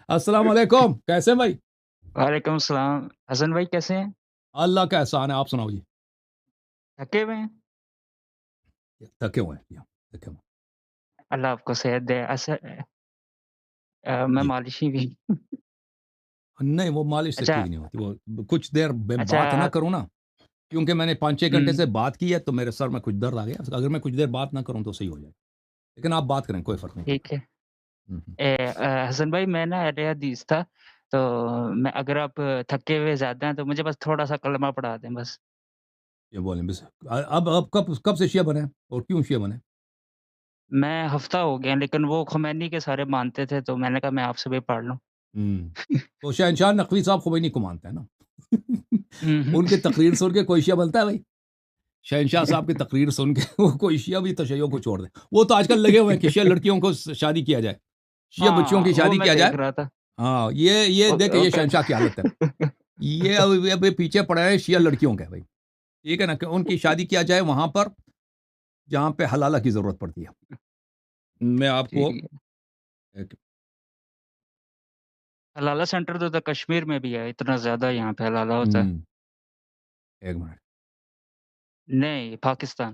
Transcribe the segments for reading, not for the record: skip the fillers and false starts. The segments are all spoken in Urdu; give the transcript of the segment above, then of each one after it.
السلام علیکم، کیسے ہیں بھائی؟ وعلیکم السلام حسن بھائی کیسے ہیں؟ اللہ کا احسان ہے، آپ سناؤ جی؟ تھکے ہوئے ہیں؟ تھکے ہوئے ہیں تھکے ہوئے اللہ آپ کو صحت دے میں جی۔ مالشی بھی نہیں، وہ مالش سے اچھا ٹھیک نہیں ہوتی، وہ کچھ دیر میں اچھا بات نہ کروں نا، کیونکہ میں نے 5-6 گھنٹے ہوں، سے بات کی ہے تو میرے سر میں کچھ درد آ گیا، اگر میں کچھ دیر بات نہ کروں تو صحیح ہو جائے، لیکن آپ بات کریں، کوئی فرق نہیں ٹھیک پڑتا۔ ہے۔ ہوں، ہوں۔ حسن بھائی میں نا اہل حدیث تھا، تو میں اگر آپ تھکے ہوئے زیادہ ہیں تو مجھے بس تھوڑا-سا کلمہ پڑھا دیں بس۔ یہ بولیں بس، اب کب سے شیعہ بنے ہیں اور کیوں شیعہ بنے؟ میں ہفتہ ہو گیا لیکن وہ خمینی کے سارے مانتے تھے تو میں نے کہا میں آپ سے بھی پڑھ لوں۔ تو شہنشاہ نقوی صاحب خمینی کو مانتے ہیں نا؟ ہوں، ہوں۔ ان کی تقریر سن کے کوئی شیعہ بنتا ہے بھائی؟ شہنشاہ صاحب کی تقریر سن کے وہ کوئی شیعہ بھی تشیع کو چھوڑ دے، وہ تو آج کل لگے ہوئے ہیں کہ شیعہ لڑکیوں کو شادی کیا جائے، شیعہ بچوں ہاں، کی وہ شادی میں کیا جائے۔ دیکھ رہا تھا۔ ہاں، یہ دیکھیں، وہ یہ کہ شہنشاہ کی حالت ہے، یہ ابھی پیچھے پڑے ہیں شیعہ لڑکیوں کے بھائی، ٹھیک ہے نا، کہ ان کی شادی کیا جائے وہاں پر جہاں پہ حلالہ کی ضرورت پڑتی ہے۔ میں آپ کو ٹھیک ہے۔ ایک حلالہ سینٹر تو کشمیر میں بھی ہے، اتنا زیادہ یہاں پہ حلالہ ہوتا ہے۔ ہم، ایک منٹ، نہیں، پاکستان،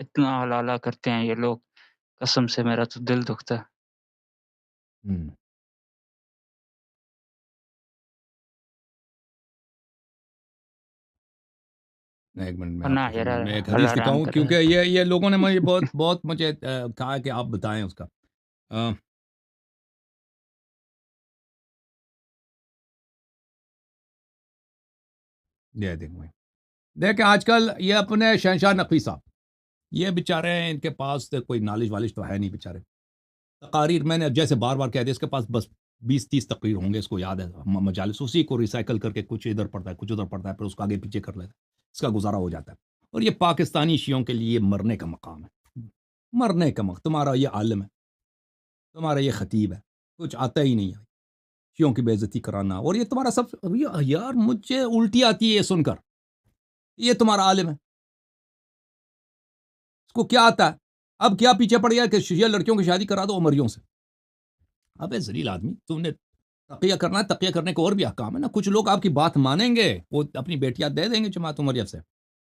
اتنا حلالہ کرتے ہیں یہ لوگ، قسم سے میرا تو دل دکھتا ہے۔ ہم، ایک منٹ میں آپ پناہ کی ہے خدمت میں ایک حدیث اللہ رحم دکھاؤں، کرے۔ کیونکہ یہ لوگوں نے مجھے بہت مجھے کہا کہ آپ بتائیں اس کا۔ آ، یہ دیکھیں بھائی، دیکھیں آج کل یہ اپنے شہنشاہ نقوی صاحب، یہ بیچارے ہیں، ان کے پاس تو کوئی نالج والج تو ہے نہیں بیچارے، تقاریر میں نے جیسے بار بار کہہ دیا، اس کے پاس بس 20-30 تقریر ہوں گے، اس کو یاد ہے مجالس، اسی کو ریسائیکل کر کے کچھ ادھر پڑتا ہے کچھ ادھر پڑتا ہے، پھر اس کو آگے پیچھے کر لیتا ہے، اس کا گزارا ہو جاتا ہے۔ اور یہ پاکستانی شیعوں کے لیے مرنے کا مقام ہے، مرنے کا مقام، تمہارا یہ عالم ہے، تمہارا یہ خطیب ہے، کچھ آتا ہی نہیں ہے شیعوں کی بے عزتی کرانا، اور یہ تمہارا سب، یار مجھے الٹی آتی ہے یہ سن کر، یہ تمہارا عالم ہے، اس کو کیا آتا ہے؟ اب کیا پیچھے پڑ گیا کہ شیعہ لڑکیوں کی شادی کرا دو عمریوں سے؟ ابے ذلیل آدمی، تم نے تقیہ کرنا ہے، تقیہ کرنے کو اور بھی احکام ہے نا، کچھ لوگ آپ کی بات مانیں گے، وہ اپنی بیٹیاں دے دیں گے جماعت عمریہ سے،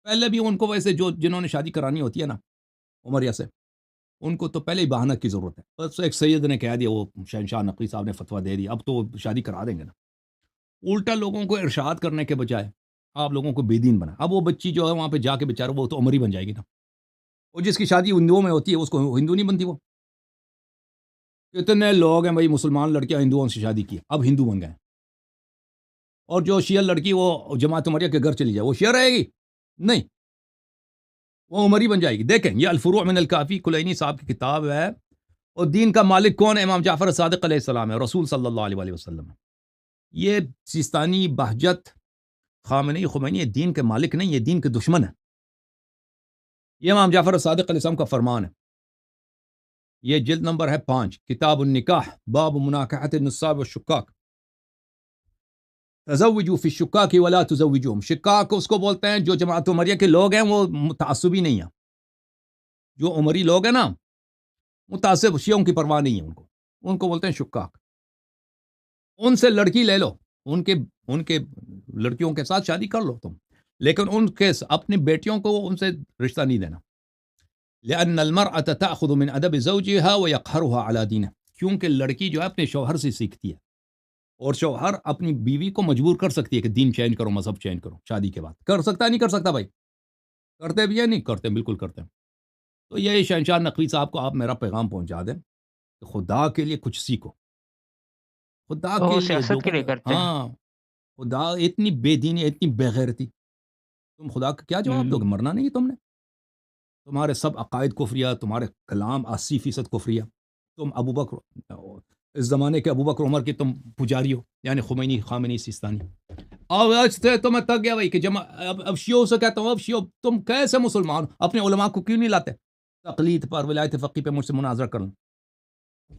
پہلے بھی ان کو ویسے جنہوں نے شادی کرانی ہوتی ہے نا عمریہ سے، ان کو تو پہلے ہی بہانہ کی ضرورت ہے، بس ایک سید نے کہہ دیا، وہ شہنشاہ نقوی صاحب نے فتویٰ دے دیا، اب تو وہ شادی کرا دیں گے نا، الٹا لوگوں کو ارشاد کرنے کے بجائے آپ لوگوں کو بے دین بنا، اب وہ بچی جو ہے وہاں پہ جا کے بیچارہ وہ تو عمری بن جائے گی نا، اور جس کی شادی ہندوؤں میں ہوتی ہے اس کو ہندو نہیں بنتی وہ، کتنے لوگ ہیں بھائی مسلمان لڑکیاں ہندوؤں سے شادی کی، اب ہندو بن گئے، اور جو شیعہ لڑکی وہ جماعت عمریہ کے گھر چلی جائے وہ شیعہ رہے گی؟ نہیں، وہ عمری بن جائے گی۔ دیکھیں یہ الفروع من الکافی کلینی صاحب کی کتاب ہے، اور دین کا مالک کون ہے؟ امام جعفر صادق علیہ السلام ہے، رسول صلی اللہ علیہ وسلم ہے۔ یہ سیستانی بہجت خامنئی خمینی یہ دین کے مالک نہیں، یہ دین کے دشمن ہے، یہ امام جعفر صادق علیہ السلام کا فرمان ہے۔ یہ جلد نمبر ہے 5، کتاب النکاح، باب مناکحت النصاب والشکاک، تزوجوا فی الشکاک ولا تزوجوہم، شکاک اس کو بولتے ہیں جو جماعت عمریہ کے لوگ ہیں، وہ متعصبی نہیں ہیں، جو عمری لوگ ہیں نا متعصب، شیعوں کی پرواہ نہیں ہے ان کو بولتے ہیں شکاک، ان سے لڑکی لے لو، ان کے لڑکیوں کے ساتھ شادی کر لو تم، لیکن ان کے اپنی بیٹیوں کو ان سے رشتہ نہیں دینا، لأن المرأة تأخذ من ادب زوجها ويقهرها على دينه، کیونکہ لڑکی جو ہے اپنے شوہر سے سیکھتی ہے، اور شوہر اپنی بیوی کو مجبور کر سکتی ہے کہ دین چینج کرو، مذہب چینج کرو، شادی کے بعد کر سکتا ہے نہیں کر سکتا بھائی؟ کرتے بھی ہیں نہیں کرتے، بالکل کرتے ہیں۔ تو یہ شہنشاہ نقوی صاحب کو آپ میرا پیغام پہنچا دیں کہ خدا کے لیے کچھ سیکھو، خدا تو کے وہ لیے سیاست کے لوگوں لیے نے، کرتے ہیں۔ ہاں، خدا اتنی بے دینی اتنی بے غیرتی، تم خدا کا کیا جواب دو ہوں، گے؟ مرنا نہیں ہے تم نے، تمہارے سب عقائد کفریہ، تمہارے کلام 80% کفریہ، تم ابو بکر، اس زمانے کے ابو بکر عمر کی تم پجاری ہو، یعنی خمینی خامنی سیستانی، اور آج سے تو میں تک گیا بھائی کہ اب شیعوں سے کہتا ہوں، اب شیعوں تم کیسے مسلمان ہو؟ اپنے علماء کو کیوں نہیں لاتے تقلید پر، ولایت فقی پہ مجھ سے مناظرہ کرنا؟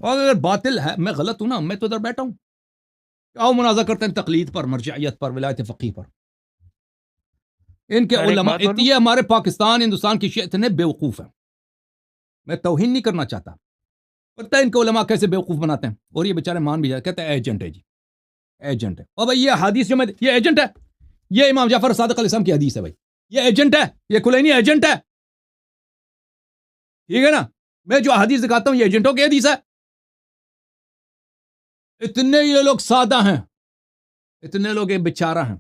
اور اگر باطل ہے، میں غلط ہوں نا، میں تو ادھر بیٹھا ہوں، آؤ مناظرہ کرتے ہیں تقلید پر، مرجعیت پر، ولایت فقی پر، ان کے سر ایک علماء بات بولوں؟ یہ ہمارے پاکستان ہندوستان کی شیعہ اتنے بیوقوف ہیں، میں توہین نہیں کرنا چاہتا، پتہ ہے ان کو علماء کیسے بیوقوف بناتے ہیں، اور یہ بیچارے مان بھی جاتے، کہتے ہیں ایجنٹ ہے جی، ایجنٹ ہے۔ اور بھائی یہ حدیث جو میں یہ ایجنٹ ہے، یہ امام جعفر صادق علیہ السلام کی حدیث ہے بھائی، یہ ایجنٹ ہے، یہ کلینی ایجنٹ ہے، ٹھیک ہے نا؟ میں جو حدیث دکھاتا ہوں یہ ایجنٹوں کی حدیث ہے۔ اتنے یہ لوگ سادہ ہیں، اتنے لوگ یہ بیچارہ ہیں،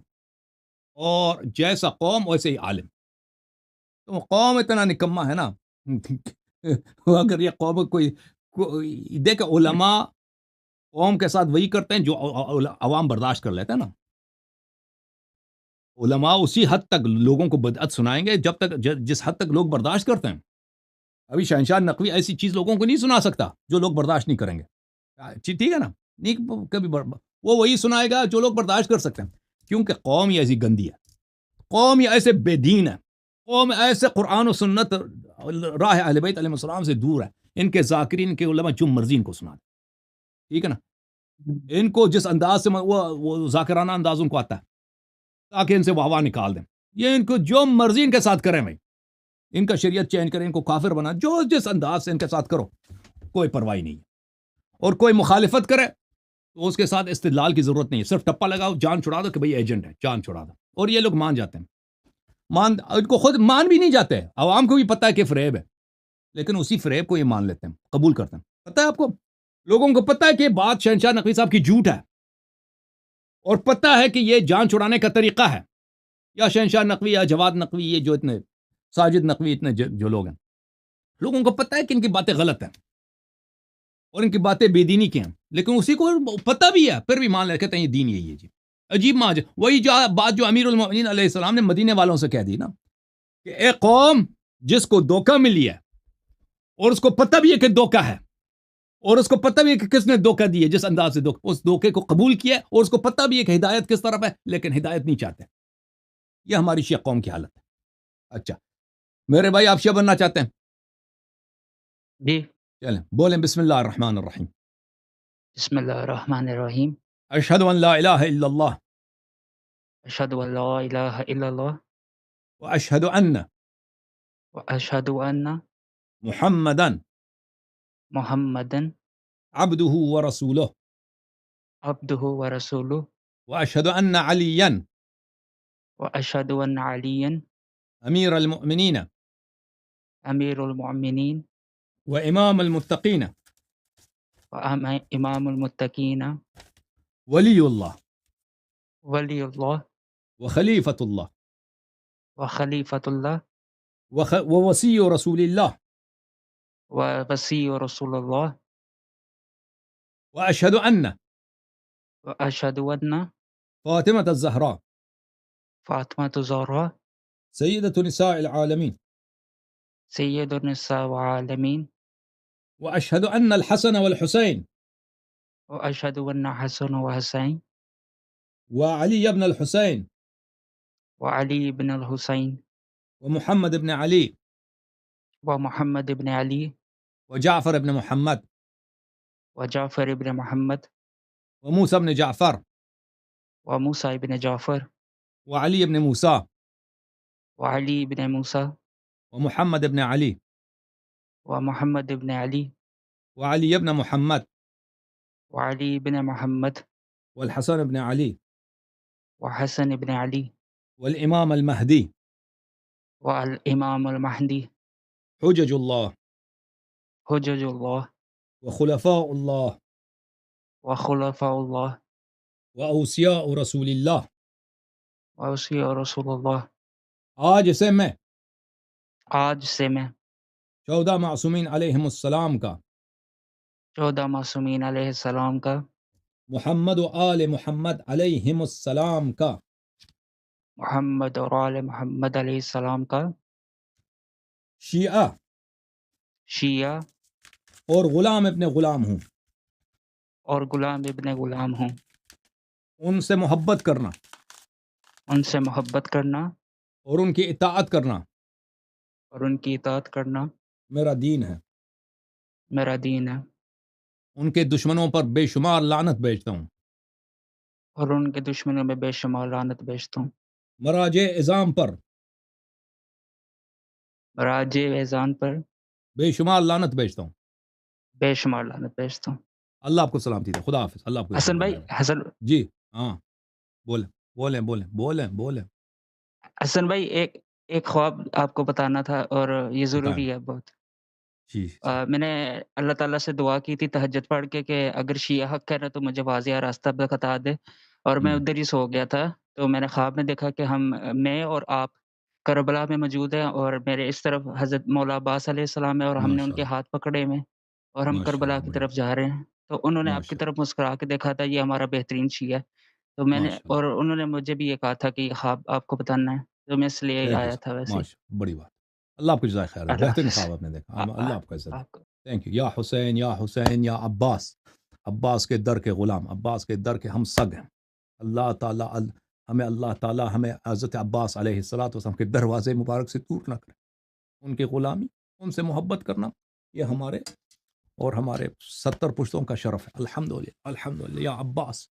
اور جیسا قوم ویسے ہی عالم۔ تو قوم اتنا نکما ہے نا اگر یہ قوم کوئی دیکھ، علماء قوم کے ساتھ وہی کرتے ہیں جو عوام برداشت کر لیتے ہیں نا۔ علماء اسی حد تک لوگوں کو بدعت سنائیں گے جب تک جس حد تک لوگ برداشت کرتے ہیں۔ ابھی شہنشاہ نقوی ایسی چیز لوگوں کو نہیں سنا سکتا جو لوگ برداشت نہیں کریں گے، ٹھیک ہے نا؟ نہیں کبھی وہ وہی سنائے گا جو لوگ برداشت کر سکتے ہیں، کیونکہ قوم یہ ایسی گندی ہے، قوم یہ ایسے بے دین ہے، قوم ایسے قرآن و سنت راہ اہل بیت علیہ السلام سے دور ہے۔ ان کے ذاکرین کے علماء جو مرضی ان کو سنا دیں، ٹھیک ہے نا؟ ان کو جس انداز سے وہ ذاکرانہ انداز ان کو آتا ہے تاکہ ان سے واہ نکال دیں، یہ ان کو جو مرضی ان کے ساتھ کریں بھائی، ان کا شریعت چینج کریں، ان کو کافر بنا، جو جس انداز سے ان کے ساتھ کرو، کوئی پرواہ نہیں ہے۔ اور کوئی مخالفت کرے تو اس کے ساتھ استدلال کی ضرورت نہیں ہے، صرف ٹپا لگاؤ، جان چھڑا دو کہ بھائی ایجنٹ ہے، جان چھڑا دو، اور یہ لوگ مان جاتے ہیں، ان کو خود مان بھی نہیں جاتے، عوام کو بھی پتہ ہے کہ فریب ہے، لیکن اسی فریب کو یہ مان لیتے ہیں، قبول کرتے ہیں۔ پتہ ہے آپ کو، لوگوں کو پتہ ہے کہ یہ بات شہنشاہ نقوی صاحب کی جھوٹ ہے، اور پتہ ہے کہ یہ جان چھڑانے کا طریقہ ہے، یا شہنشاہ نقوی یا جواد نقوی، یہ جو اتنے ساجد نقوی، اتنے جو لوگ ہیں، لوگوں کو پتہ ہے کہ ان کی باتیں غلط ہیں اور ان کی باتیں بے دینی کی ہیں، لیکن اسی کو پتہ بھی ہے، پھر بھی مان لے، کہتے ہیں یہ دین یہی ہے جی۔ عجیب ماج، وہی جو بات جو امیر المؤمنین علیہ السلام نے مدینے والوں سے کہہ دی نا، کہ اے قوم، جس کو دھوکہ ملی ہے اور اس کو پتہ بھی ہے کہ دھوکہ ہے، اور اس کو پتہ بھی ہے کہ کس نے دھوکہ دی ہے، جس انداز سے اس دھوکے کو قبول کیا، اور اس کو پتہ بھی ہے کہ ہدایت کس طرف ہے، لیکن ہدایت نہیں چاہتے۔ یہ ہماری شیعہ قوم کی حالت ہے۔ اچھا میرے بھائی، آپ شیعہ بننا چاہتے ہیں؟ جی، چلیں بولیں بسم اللہ الرحمن الرحیم۔ بسم اللہ الرحمن الرحیم، اشہد ان لا الہ الا اللہ اشہد ان لا الہ الا اللہ واشہد ان واشہد ان محمدا محمدن عبدہ ورسولہ عبدہ ورسولہ واشہد ان علیا واشہد ان علیًا امیر المؤمنین امیر المؤمنین وامام المتقین امام المتقین ولی اللہ ولی اللہ وخلیفۃ اللہ وخلیفۃ اللہ ووسی رسول اللہ ووصی رسول اللہ واشہد ان واشہد ان فاطمۃ الزہراء فاطمہ الزہراء سیدۃ نساء العالمین سید النساء والعالمین واشہد ان الحسن والحسین واشہد ان حسن و حسین وعلی بن الحسین وعلی بن الحسین ومحمد بن علی ومحمد بن علی وجعفر بن محمد وجعفر بن محمد وموسى بن جعفر وموسى بن جعفر وعلي بن موسى وعلی بن موسیٰ ومحمد بن علي ومحمد بن علی وعلي بن محمد وعلی بن محمد والحسن بن علي وحسن بن علی والإمام المهدي والامام المہدی حجج الله حجج اللہ وخلفاء الله وخلفاء اللہ وأوصياء رسول الله۔ ووصی رسول اللہ۔ آج سے میں آج سے میں 14 معصومین علیہم السلام کا، 14 معصومین علیہ السلام کا، محمد و آل محمد علیہم السلام کا، محمد اور آل محمد علیہ السلام کا شیعہ شیعہ اور غلام ابن غلام ہوں، اور غلام ابن غلام ہوں، ان سے محبت کرنا ان سے محبت کرنا اور ان کی اطاعت کرنا اور ان کی اطاعت کرنا میرا دین ہے۔ میرا دین ہے، ان کے دشمنوں پر بے شمار لعنت بھیجتا ہوں، اور ان کے دشمنوں میں بے شمار لعنت بھیجتا ہوں، مراجع اعظام پر راج اذان پر بے شمار لعنت بھیجتا ہوں، بے شمار لعنت بھیجتا ہوں۔ اللہ آپ کو سلامتی دے، خدا حافظ، اللہ آپ کو حسن حفاظت بھائی کرے۔ حسن جی ہاں، بولیں بولیں بولیں بولیں بولیں، حسن بھائی ایک خواب آپ کو بتانا تھا اور یہ بتائیں، ضروری ہے بہت۔ جی جی، میں نے اللہ تعالیٰ سے دعا کی تھی تہجد پڑھ کے کہ اگر شیعہ حق ہے نا تو مجھے واضح راستہ بتا دے، اور میں ہوں، ادھر ہی سو گیا تھا، تو میں نے خواب میں دیکھا کہ میں اور آپ کربلا میں موجود ہیں، اور میرے اس طرف حضرت مولا عباس علیہ السلام ہے اور ہم نے ان ماشاء کے اللہ، ہاتھ پکڑے ہوئے ہیں اور ہم ماشاء کربلا اللہ، کی بڑی طرف جا رہے ہیں۔ تو انہوں نے آپ کی ماشاء طرف مسکرا کے دیکھا تھا، یہ ہمارا بہترین شیعہ ہے۔ تو اللہ، میں نے ماشاء اللہ، اور انہوں نے مجھے بھی یہ کہا تھا کہ یہ خواب آپ کو بتانا ہے، تو میں اس لیے تھینک یو آیا سر، تھا ویسے ہی۔ ماشاء اللہ، بڑی بات، اللہ آپ کو جزائے خیر، اللہ بہترین حافظ۔ خواب آپ نے دیکھا، آ آ اللہ آپ کو عزت دے، آپ کو تھینک یو، یا حسین یا حسین یا عباس، عباس کے در کے غلام، عباس کے در کے ہم سگ ہیں، اللہ تعالیٰ ہمیں اللہ تعالیٰ ہمیں حضرت عباس علیہ الصلوۃ والسلام کے دروازے مبارک سے دور نہ کرے، ان کی غلامی، ان سے محبت کرنا، یہ ہمارے اور ہمارے 70 پشتوں کا شرف ہے، الحمدللہ الحمدللہ یا عباس